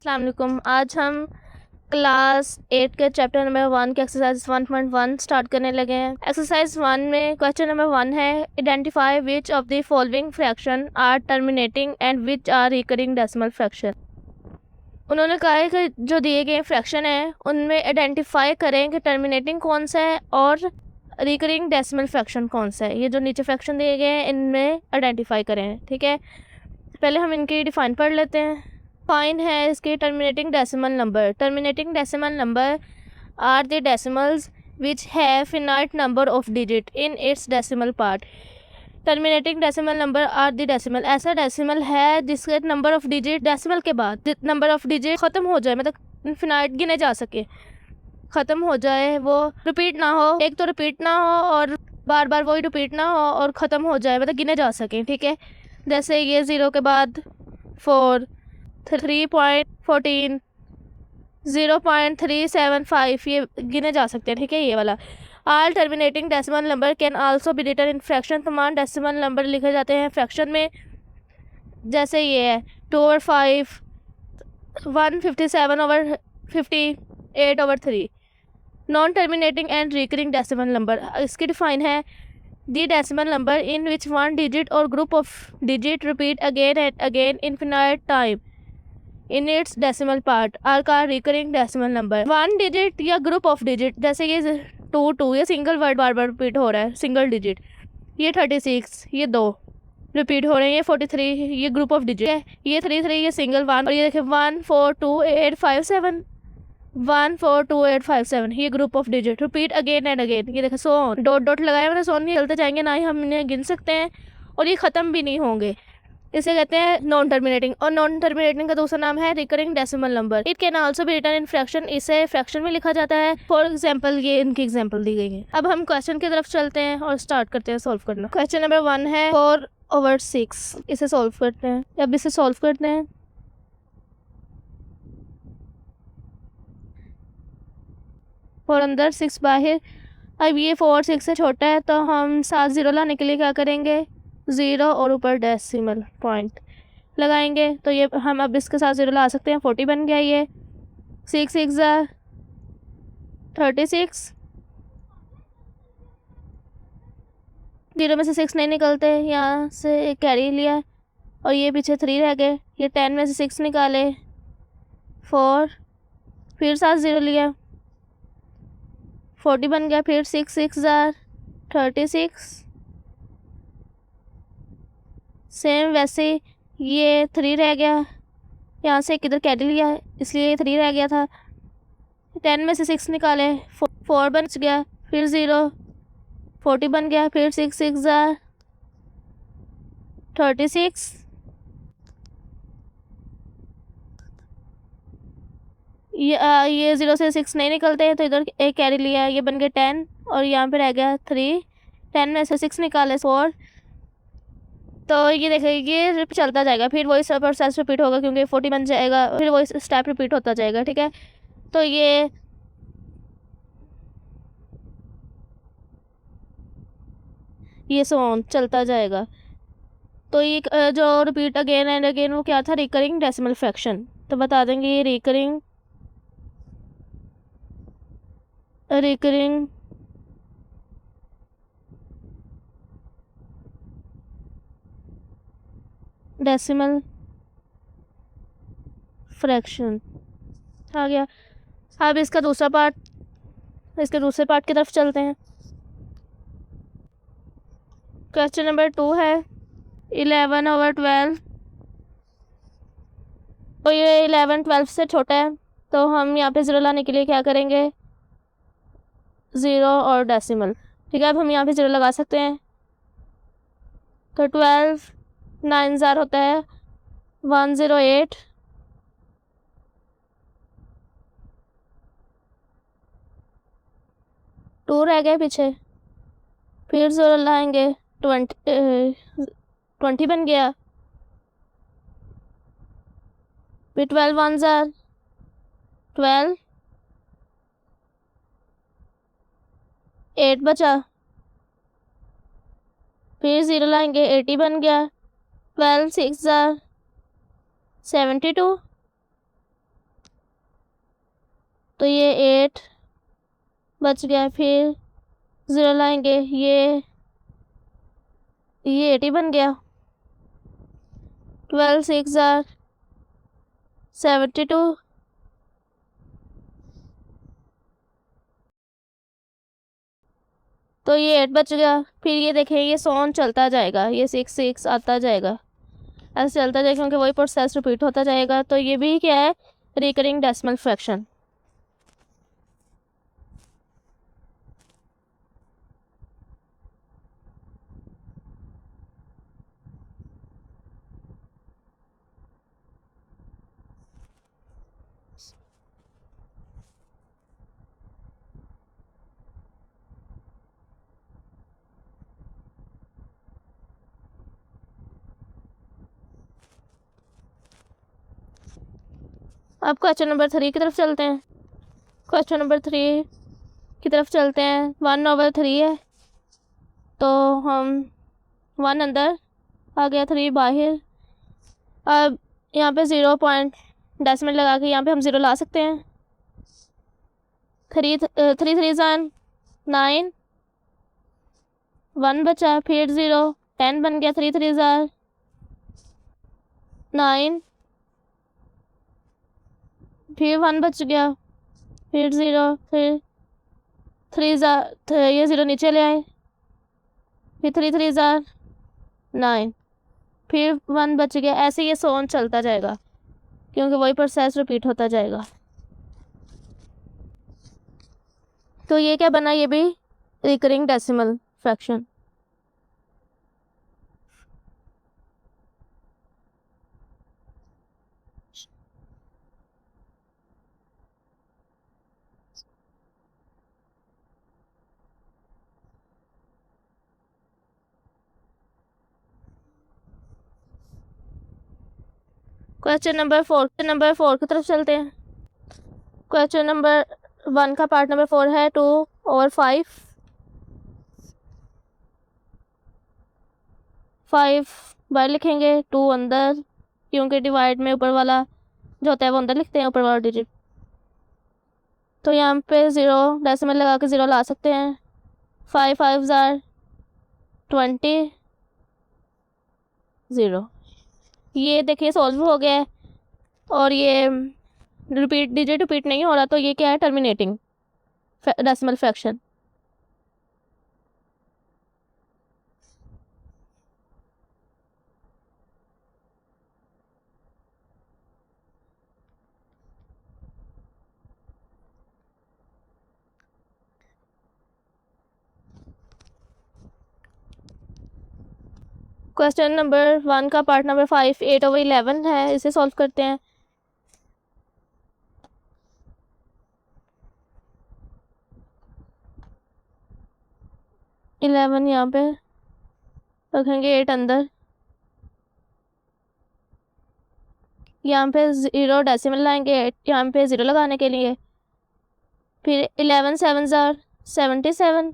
अस्सलाम वालेकुम। आज हम क्लास 8 के चैप्टर नंबर 1 के एक्सरसाइज 1.1 स्टार्ट करने लगे हैं। एक्सरसाइज 1 में क्वेश्चन नंबर 1 है, identify which of the following fraction are terminating and which are recurring decimal fraction. उन्होंने कहा है कि जो दिए गए फ्रैक्शन है उनमें आइडेंटिफाई करें कि टर्मिनेटिंग कौन सा है और रिकरिंग डेसिमल फ्रैक्शन कौन सा है। ये जो नीचे फ्रैक्शन दिए गए हैं इनमें आइडेंटिफाई करें। ठीक है, पहले हम इनकी डिफाइन पढ़ लेते हैं। फाइन है इसके terminating decimal number. Terminating decimal number are the decimals which have finite number of digit in its decimal part. Terminating decimal number are the decimal, ऐसा डेसिमल है जिसके नंबर ऑफ डिजिट डेसिमल के बाद number of digit ख़त्म हो जाए, मतलब infinite गिने जा सके, ख़त्म हो जाए, वो रिपीट ना हो। एक तो रिपीट ना हो और बार बार वही रिपीट ना हो और ख़त्म हो जाए, मतलब गिने जा सके। ठीक है, जैसे ये 0 के बाद 4, 3.14, 0.375 ये गिने जा सकते हैं। ठीक है, ये वाला। All terminating decimal number can also be written in fraction. तमाम डेसिमल नंबर लिखे जाते हैं फ्रैक्शन में, जैसे ये है 2/5, 157/50, 8/3। Non terminating and recurring decimal number, इसकी डिफाइन है, the decimal number in which one digit और group of digit repeat again and again infinite time in its decimal part are का recurring decimal number. One digit या group of digit, जैसे ये 2 ये single word बार बार repeat हो रहा है, सिंगल डिजिट। ये 36, ये 2 रिपीट हो रहे हैं। ये 43, ये ग्रुप ऑफ डिजिट है। ये 33, ये सिंगल 1। और ये देखिए 14285 14285 ये group of digit repeat again and again. ये देखो सोन डॉट डॉट लगाया मैंने, सोन नहीं चलते जाएंगे, ना ही हम इन्हें गिन सकते हैं और ये ख़त्म भी नहीं होंगे। इसे कहते हैं नॉन टर्मिनेटिंग। और नॉन टर्मिनेटिंग का दूसरा नाम है recurring decimal number. It can also be written in fraction, इसे फ्रैक्शन में लिखा जाता है। फॉर एग्जांपल ये इनकी एग्जांपल दी गई है। अब हम क्वेश्चन की तरफ चलते हैं और स्टार्ट करते हैं सॉल्व करना। क्वेश्चन नंबर 1 है 4/6, इसे सॉल्व करते हैं। अब इसे सॉल्व करते हैं। और अंदर 6 बाहर। अब ये 4 6 से छोटा है तो हम 7 0 लाने के लिए क्या करेंगे, 0 और ऊपर डेसिमल पॉइंट लगाएंगे। तो ये हम अब इसके साथ 0 ला सकते हैं। 40 बन गया। ये 6 6 36, 0 में से 6 नहीं निकलते, यहाँ से कैरी लिया और ये पीछे 3 रह गए। ये 10 में से 6 निकाले, 4, फिर 7 0 लिया, 40 बन गया। फिर 6 6 36, सेम वैसे ये 3 रह गया, यहाँ से किधर कैरी लिया इसलिए ये 3 रह गया था। 10 में से 6 निकाले, 4 बन गया, फिर 0, 40 बन गया। फिर 6 6 36, ये 0 से 6 नहीं निकलते हैं तो इधर एक कैरी लिया, ये बन गया 10 और यहाँ पे रह गया 3। 10 में से 6 निकाले 4, तो ये देखिए ये चलता जाएगा, फिर वही सब प्रोसेस रिपीट होगा क्योंकि 40 बन जाएगा, फिर वही स्टेप रिपीट होता जाएगा। ठीक है, तो ये सोन चलता जाएगा। तो ये जो रिपीट अगेन एंड अगेन वो क्या था, रिकरिंग डेसिमल फ्रैक्शन। तो बता देंगे ये रिकरिंग डेसिमल फ्रैक्शन आ गया। अब इसके दूसरे पार्ट की तरफ चलते हैं। क्वेश्चन नंबर 2 है 11/12। तो ये 11 12 से छोटा है तो हम यहाँ पे 0 लाने के लिए क्या करेंगे, 0 और डेसिमल। ठीक है, अब हम यहाँ पे 0 लगा सकते हैं। तो 12 9 ज़ार होता है 108, 2 रह गए पीछे, फिर 0 लाएंगे 20 बन गया। फिर 12 1 ज़ार 12, 8 बचा, फिर 0 लाएंगे 80 बन गया। 12 6 ज़ार 72, तो ये 8 बच गया, फिर 0 लाएंगे, ये 80 बन गया। 12 6 आर 72, तो ये 8 बच गया। फिर ये देखें, ये सोन चलता जाएगा, ये 6 6 आता जाएगा, ऐसे चलता जाएगा क्योंकि वही प्रोसेस रिपीट होता जाएगा। तो ये भी क्या है, रिकरिंग डेसिमल फ्रैक्शन। अब क्वेश्चन नंबर 3 की तरफ चलते हैं। क्वेश्चन नंबर 3 की तरफ चलते हैं। 1/3 है, तो हम 1 अंदर आ गया, 3 बाहर। अब यहाँ पे 0 पॉइंट डेसिमल लगा के यहाँ पे हम 0 ला सकते हैं। 3 3 9, 1 बचा, फिर 0 10 बन गया, 3 3 9, फिर 1 बच गया, फिर 0, फिर 3 ये 0 नीचे ले आए, फिर 3 3 9, फिर 1 बच गया। ऐसे ये सोन चलता जाएगा क्योंकि वही प्रोसेस रिपीट होता जाएगा। तो ये क्या बना, ये भी recurring decimal fraction. Question number 4 की तरफ चलते हैं। क्वेश्चन नंबर 1 का पार्ट नंबर 4 है 2/5। 5 बाहर लिखेंगे, 2 अंदर, क्योंकि डिवाइड में ऊपर वाला जो होता है वो अंदर लिखते हैं, ऊपर वाला डिजिट। तो यहाँ पे 0 डेसिमल लगा के 0 ला सकते हैं। 5 5 20, 0। ये देखिए सॉल्व हो गया है, और ये डिजिट रिपीट नहीं हो रहा, तो ये क्या है, terminating decimal fraction. Question number 1 का पार्ट नंबर 5 8/11 है, इसे सॉल्व करते हैं। इलेवन यहाँ पे रखेंगे, 8 अंदर, यहाँ पे 0 डेसिमल लाएंगे, यहाँ पे 0 लगाने के लिए। फिर 11 7 77,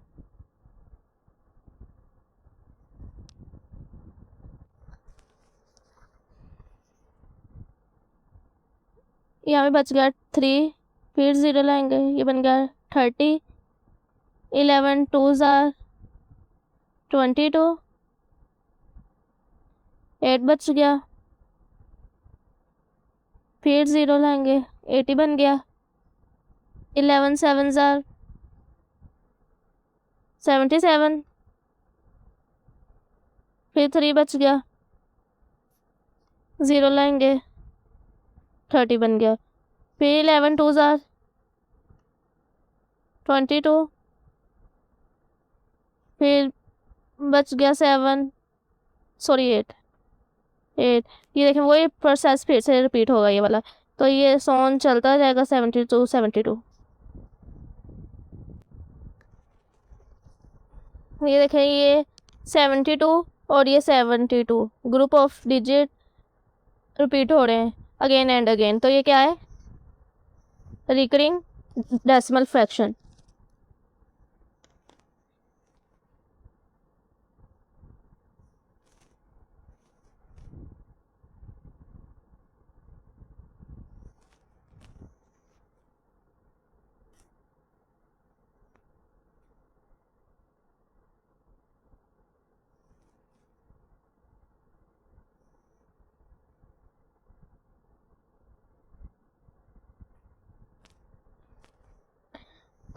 यहाँ पे बच गया 3, फिर 0 लाएंगे, ये बन गया 30। 11 2 22, 8 बच गया, फिर 0 लाएंगे, 80 बन गया। 11 7 77, फिर 3 बच गया, 0 लाएंगे, 30 बन गया। फिर 11 2 22, फिर बच गया 7, सॉरी 8 8। ये देखें वही प्रोसेस फिर से रिपीट होगा ये वाला, तो ये सोन चलता जाएगा 72 72। ये देखें, ये 72 और ये 72 ग्रुप ऑफ डिजिट रिपीट हो रहे हैं अगेन एंड अगेन, तो ये क्या है, recurring decimal fraction.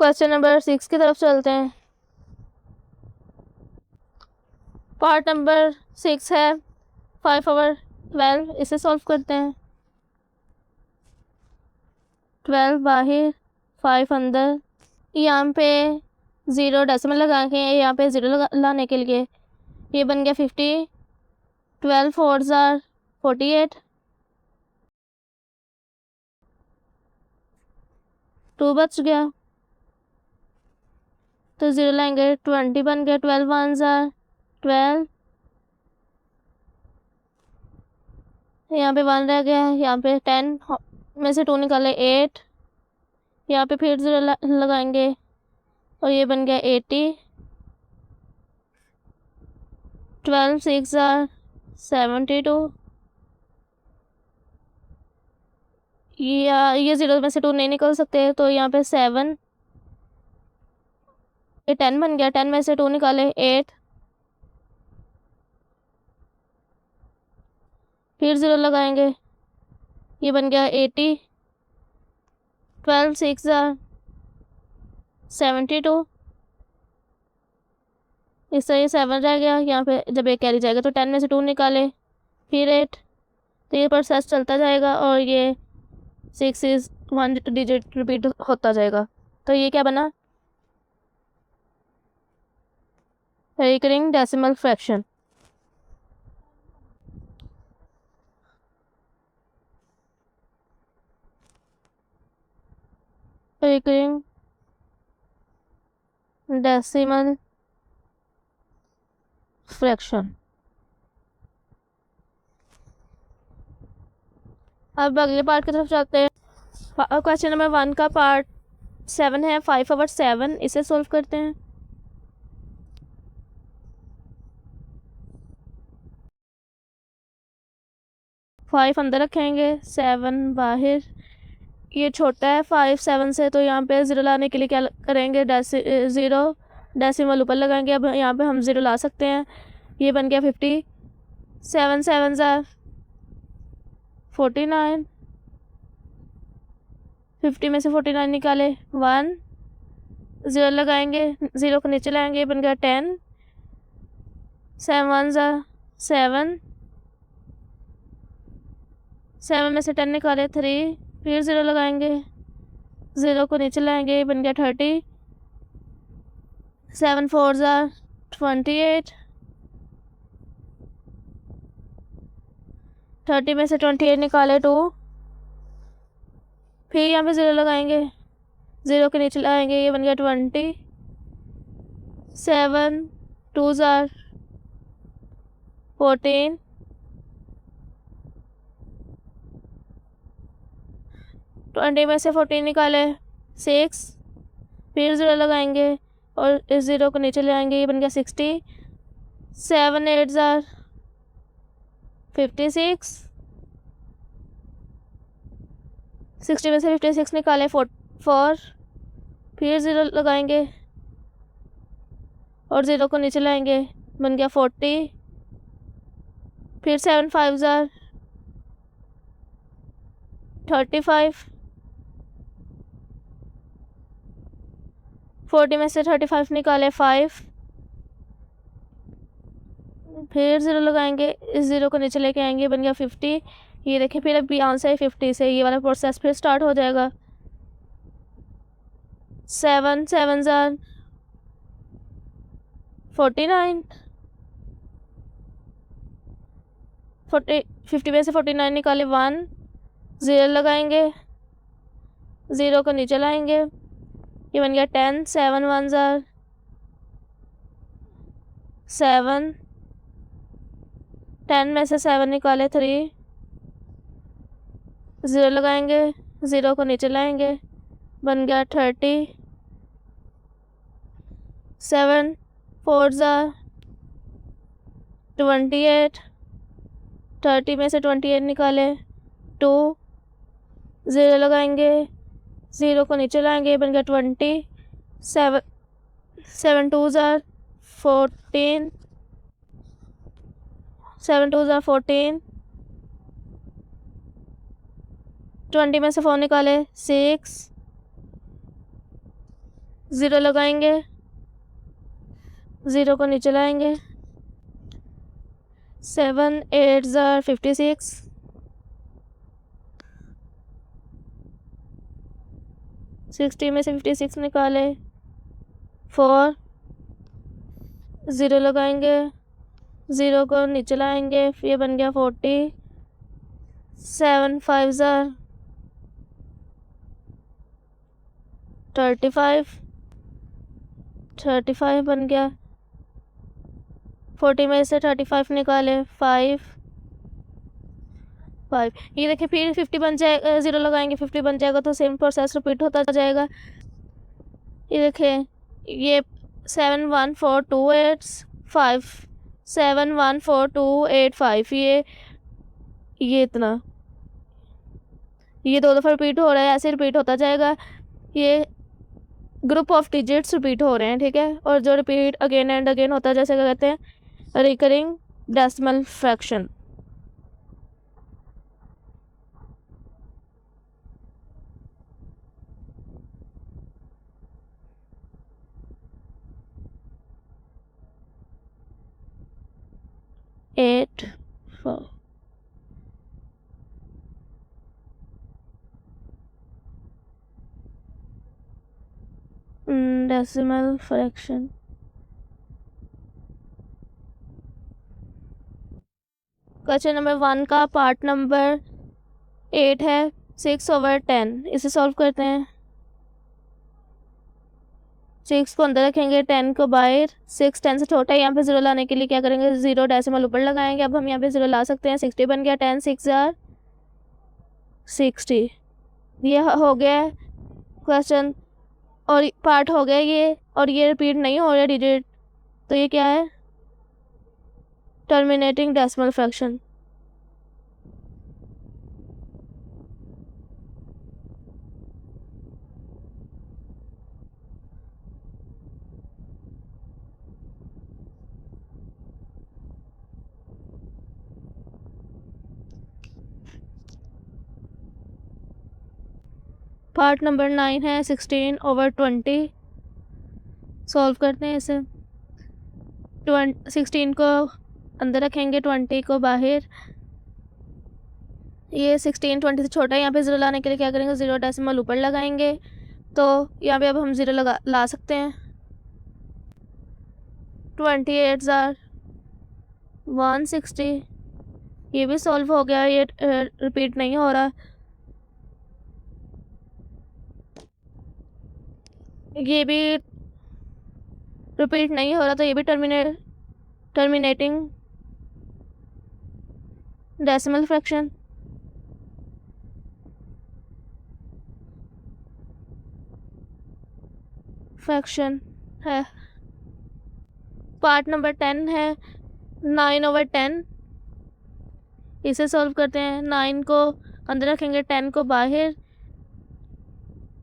Question number 6 की तरफ चलते हैं। पार्ट नंबर 6 है 5/12, इसे सॉल्व करते हैं। 12 बाहर 5 अंदर, यहाँ पे 0 डेसिमल लगा के यहाँ पे 0 लाने के लिए ये बन गया 50। 12 4s are 48, 2 बच गया तो 0 लाएंगे, 20 बन गया। 12 1s are 12, यहाँ पे 1 रह गया, यहाँ पे 10 में से 2 निकाले 8, यहाँ पे फिर 0 लगाएंगे और ये बन गया 80। 12 6 are 72, ये 0 में से 2 नहीं निकल सकते तो यहाँ पे 7, ये 10 बन गया। 10 में से 2 निकाले 8, फिर 0 लगाएंगे, ये बन गया 80। 12 6 are 72, इससे ये 7 रह गया, यहाँ पे जब एक कैरी जाएगा तो 10 में से 2 निकाले फिर 8, तो ये प्रोसेस चलता जाएगा और ये 6 इज 1 डिजिट रिपीट होता जाएगा। तो ये क्या बना, recurring decimal fraction. Recurring decimal fraction. अब अगले पार्ट की तरफ चलते हैं। क्वेश्चन नंबर 1 का पार्ट 7 है 5/7, इसे सोल्व करते हैं। फाइव अंदर रखेंगे, 7 बाहर, ये छोटा है 5 7 से, तो यहाँ पे 0 लाने के लिए क्या करेंगे, 0 डेसिमल ऊपर लगाएंगे। अब यहाँ पे हम 0 ला सकते हैं, ये बन गया 50। 7 7s are 49, 50 में से 49 निकाले 1, 0 लगाएंगे, 0 को नीचे लाएंगे, बन गया 10। 7 1s are 7, 7 में से 10 निकाले 3, फिर 0 लगाएंगे, 0 को नीचे लाएंगे, बन गया 30। 7 4s are 28, 30 में से 28 निकाले 2, फिर यहाँ पे 0 लगाएंगे, 0 के नीचे लाएंगे, ये बन गया 20। 7 2s are 14, 20 में से 14 निकाले 6, फिर 0 लगाएंगे और इस 0 को नीचे ले आएंगे, ये बन गया 60। 7 8s are 56, 60 में से 56 निकाले 4, फिर 0 लगाएंगे और 0 को नीचे लाएंगे, बन गया 40। फिर 7 5s are 35, 40 में से 35 निकाले 5, फिर 0 लगाएंगे, इस 0 को नीचे लेके आएंगे, बन गया 50। ये देखिए फिर अभी आंसर है 50 से, ये वाला प्रोसेस फिर स्टार्ट हो जाएगा। 7 7s are 49, 50 में से 49 निकाले 1, 0 लगाएंगे, 0 को नीचे लाएंगे, ये बन गया 10। 7 1s are 7, 10 में से 7 निकाले 3, 0 लगाएंगे, 0 को नीचे लाएंगे, बन गया 30। 7 4s are 28, 30 में से 28 निकाले 2, 0 लगाएंगे, 0 को नीचे लाएंगे, बन गया 20। 7 2s are 14, 7 2s are 14, 20 में से 4 निकाले 6, ज़ीरो लगाएंगे, ज़ीरो को नीचे लाएंगे, 7 8 ज़ार 56, 60 में से 56 निकाले, 4, ज़ीरो लगाएंगे, ज़ीरो को नीचे लाएंगे, ये बन गया 40, 7 5 ज़ार 35, 35 बन गया, 40 में से 35 निकाले, 5 5, ये देखिए फिर 50 बन जाएगा, ज़ीरो लगाएंगे 50 बन जाएगा, तो सेम प्रोसेस रिपीट होता जाएगा। ये देखिए ये 7 1 4 2 8 5, 7 1 4 2 8 5, ये इतना, ये 2 दफ़ा रिपीट हो रहा है, ऐसे रिपीट होता जाएगा। ये ग्रुप ऑफ डिजिट्स रिपीट हो रहे हैं, ठीक है। और जो रिपीट अगेन एंड अगेन होता है, जैसे क्या कहते हैं, recurring decimal fraction. Eight 4 decimal fraction. Question number 1 का पार्ट नंबर 8 है, 6/10। इसे सॉल्व करते हैं। 6 को अंदर रखेंगे, 10 को बाहर। 6 10 से छोटा है, यहाँ पे ज़ीरो लाने के लिए क्या करेंगे, ज़ीरो डेसिमल ऊपर लगाएंगे। अब हम यहाँ पे ज़ीरो ला सकते हैं, 60 बन गया, 10 6 ज़ार 60। ये हो गया क्वेश्चन, और पार्ट हो गया ये, और ये रिपीट नहीं हो रहा डिजिट, तो ये क्या है, terminating decimal fraction. Part number 9 है, 16/20। सॉल्व करते हैं इसे। 16 को अंदर रखेंगे, 20 को बाहर। ये 16 20 से छोटा है, यहाँ पे ज़ीरो लाने के लिए क्या करेंगे, ज़ीरो डेसिमल ऊपर लगाएंगे, तो यहाँ पे अब हम ज़ीरो ला सकते हैं। 28 ज़ार 160, ये भी सॉल्व हो गया, ये रिपीट नहीं हो रहा। ये भी रिपीट नहीं हो रहा, तो ये भी टर्मिनेटिंग डेसिमल फ्रैक्शन है। पार्ट नंबर 10 है, 9/10। इसे सॉल्व करते हैं। 9 को अंदर रखेंगे, 10 को बाहर।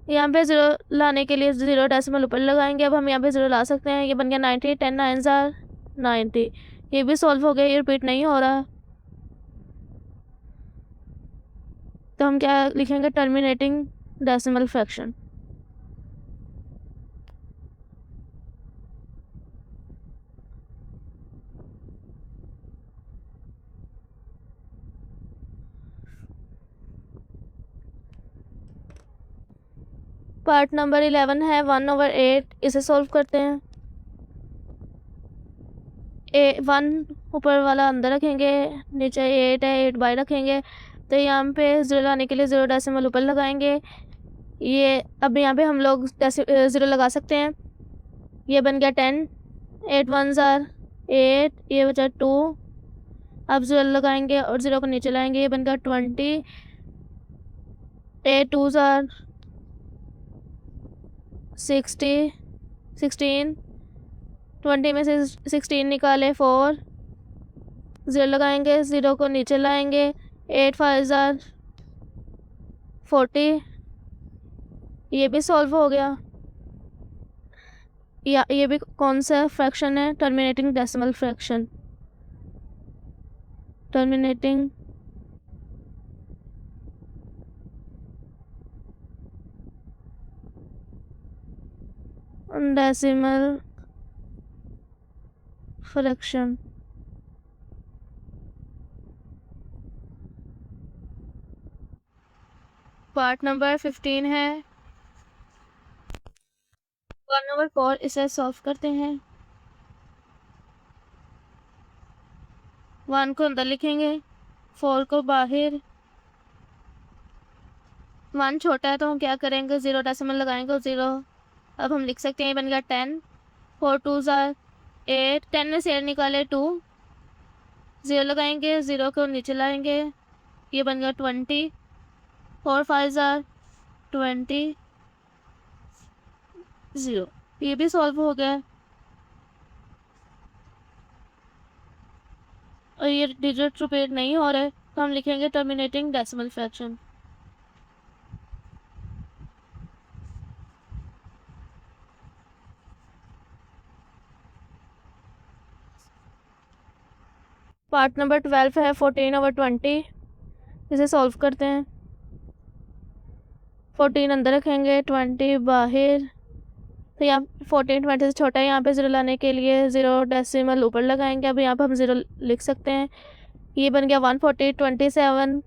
यहाँ पे ज़ीरो लाने के लिए ज़ीरो डेसिमल ऊपर लगाएंगे। अब हम यहाँ पे ज़ीरो ला सकते हैं, ये बन गया 90, 10 9 ज़ार 90। ये भी सॉल्व हो गया, ये रिपीट नहीं हो रहा, तो हम क्या लिखेंगे, terminating decimal fraction. Part number 11 है, 1/8। इसे सॉल्व करते हैं। 1 ऊपर वाला अंदर रखेंगे, नीचे 8 है, 8 बाहर रखेंगे, तो यहाँ पे ज़ीरो लाने के लिए ज़ीरो डेसिमल ऊपर लगाएंगे। ये अब यहाँ पे हम लोग ज़ीरो लगा सकते हैं। ये बन गया 10, 8 1 ज़ार 8, ये बचा 2। अब ज़ीरो लगाएंगे और ज़ीरो को नीचे लाएंगे, ये बन गया 20, 8 2 ज़ार 60, 16, 20 में से 16 निकाले, 4, ज़ीरो लगाएंगे, ज़ीरो को नीचे लाएंगे, 8 5 ज़ार 40। ये भी सॉल्व हो गया। या ये भी कौन सा फ्रैक्शन है, terminating decimal fraction. Terminating decimal fraction. Part number 15 है 1/4। इसे सॉल्व करते हैं। 1 को अंदर लिखेंगे, 4 को बाहर। 1 छोटा है तो हम क्या करेंगे, 0 डेसिमल लगाएंगे, 0। अब हम लिख सकते हैं, ये बन गया 10। 4 2s are 8। 10 में से 8 निकाले 2। 0 लगाएंगे, 0 को नीचे लाएंगे, ये बन गया 20। 4 5s are 20। 0, ये भी सॉल्व हो गया। और ये डिजिट रिपीट नहीं हो रहे तो हम लिखेंगे terminating decimal fraction. Part number 12 है 14/20। इसे सॉल्व करते हैं। 14 अंदर रखेंगे, 20 बाहर। तो यहाँ 14 20 से छोटा है, यहाँ पे 0 लाने के लिए 0 डेसिमल ऊपर लगाएंगे। अब यहाँ पे हम 0 लिख सकते हैं। ये बन गया 140। 27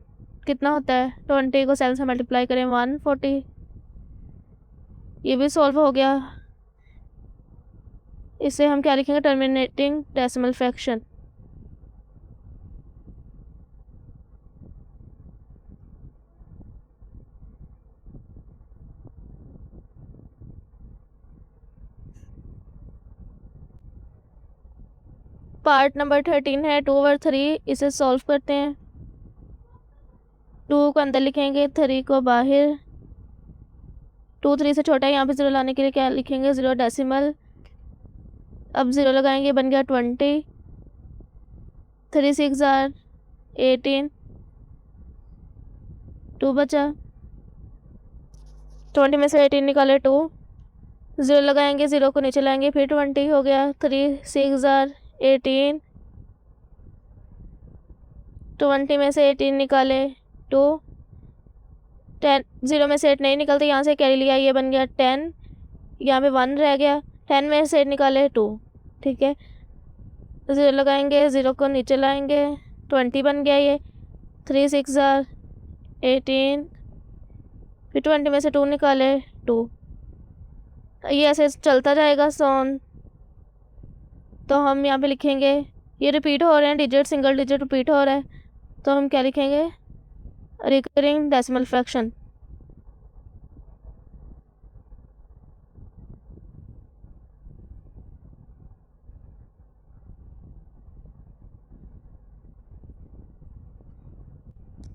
कितना होता है, 20 को 7 से मल्टीप्लाई करें, 140। ये भी सॉल्व हो गया। इसे हम क्या लिखेंगे, terminating decimal fraction. Part number 13 है 2/3। इसे सॉल्व करते हैं। 2 को अंदर लिखेंगे, 3 को बाहर। 2 3 से छोटा है, यहाँ पे 0 लाने के लिए क्या लिखेंगे, 0 डेसिमल। अब 0 लगाएंगे, बन गया 20। 3 6 are 18। 2 बचा, 20 में से 18 निकाले 2। 0 लगाएंगे, 0 को नीचे लाएंगे, फिर 20 हो गया। 3 6 are 18। 20 में से 18 निकाले 2। 10 0 में से 8 नहीं निकलते, यहाँ से कैरी लिया, ये बन गया 10। यहाँ पे 1 रह गया। 10 में से 8 निकाले 2। ठीक है, 0 लगाएंगे, 0 को नीचे लाएंगे, 20 बन गया ये। 3 6 are 18। फिर 20 में से 2 निकाले 2। ये ऐसे चलता जाएगा सोन। तो हम यहाँ पे लिखेंगे, ये रिपीट हो रहे हैं डिजिट, सिंगल डिजिट रिपीट हो रहा है, तो हम क्या लिखेंगे, recurring decimal fraction.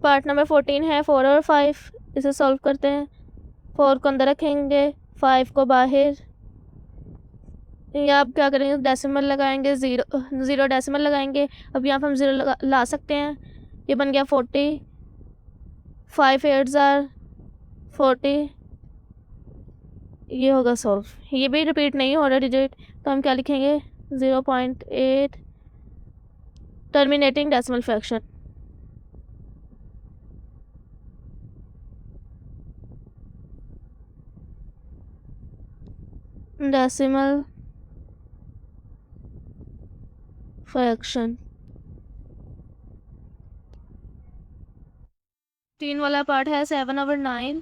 Part number 14 है 4 और 5। इसे सॉल्व करते हैं। 4 को अंदर रखेंगे, 5 को बाहर। ये आप क्या करेंगे, डेसिमल लगाएंगे, 0 डेसिमल लगाएंगे। अब यहाँ पर हम 0 ला सकते हैं, ये बन गया 40। 5 8s are 40। ये होगा सॉल्व। ये भी रिपीट नहीं हो रहा डिजिट, तो हम क्या लिखेंगे, 0.8 terminating decimal fraction. Decimal fraction 3 वाला पार्ट है 7/9।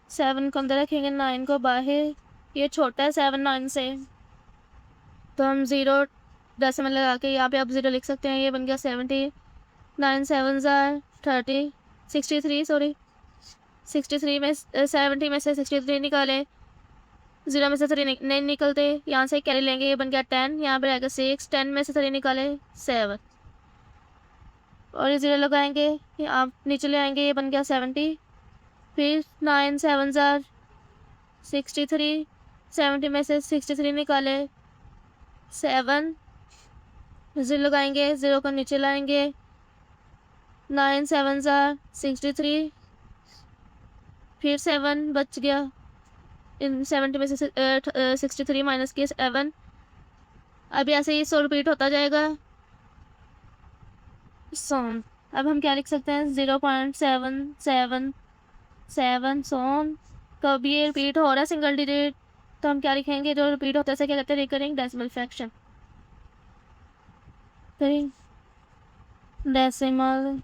7 को अंदर रखेंगे, 9 को बाहर। ये छोटा है 7 9 से, तो हम 0 डेसिमल लगा के यहाँ पे आप 0 लिख सकते हैं। ये बन गया 70। 9 7s are 30। 63 सॉरी, 63 में 70 में से 63 निकाले, 0 में से 3 नहीं निकलते, यहाँ से कैरी लेंगे, ये बन गया 10। यहाँ पे रहेगा 6। 10 में से 3 निकाले 7, और ये 0 लगाएंगे, ये आप नीचे ले आएंगे, ये बन गया 70। फिर 9 7s are 63। 70 में से 63 निकाले 7। 0 लगाएंगे, 0 को नीचे लाएंगे, 9 7s are 63। फिर 7 बच गया, इन 70 में से 63 माइनस किए 7। अब ऐसे ही 100 रिपीट होता जाएगा सोन। अब हम क्या लिख सकते हैं, 0.777 सोन कब ये रिपीट हो रहा है सिंगल डिजिट तो हम क्या लिखेंगे, जो रिपीट होता है उसे क्या कहते हैं, recurring decimal fraction. Decimal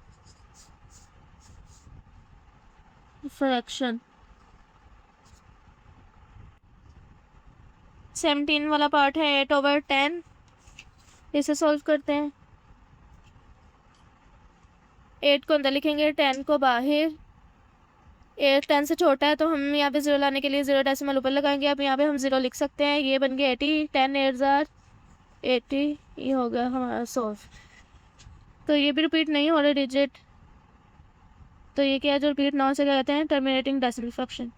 fraction 17 वाला पार्ट है 8/10, इसे सॉल्व करते हैं। 8 को अंदर लिखेंगे, 10 को बाहर। 8 10 से छोटा है तो हम यहाँ पे 0 लाने के लिए 0 डेसिमल ऊपर लगाएंगे। अब यहाँ पे हम 0 लिख सकते हैं, ये बन गया 80, 10 8 80, ये हो गया हमारा सॉल्व। तो ये भी रिपीट नहीं हो रहा डिजिट, तो ये क्या है, जो रिपीट ना हो से क्या कहते हैं, टर्मिनेटिंग डेसिमल फ्रैक्शन।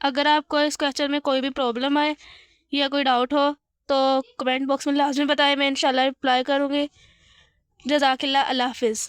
अगर आपको इस क्वेश्चन में कोई भी प्रॉब्लम आए या कोई डाउट हो तो कमेंट बॉक्स में लाजमी बताएं, मैं इंशाल्लाह रिप्लाई करूँगी। जज़ाकिल्लाह, अल्लाह हाफिज़।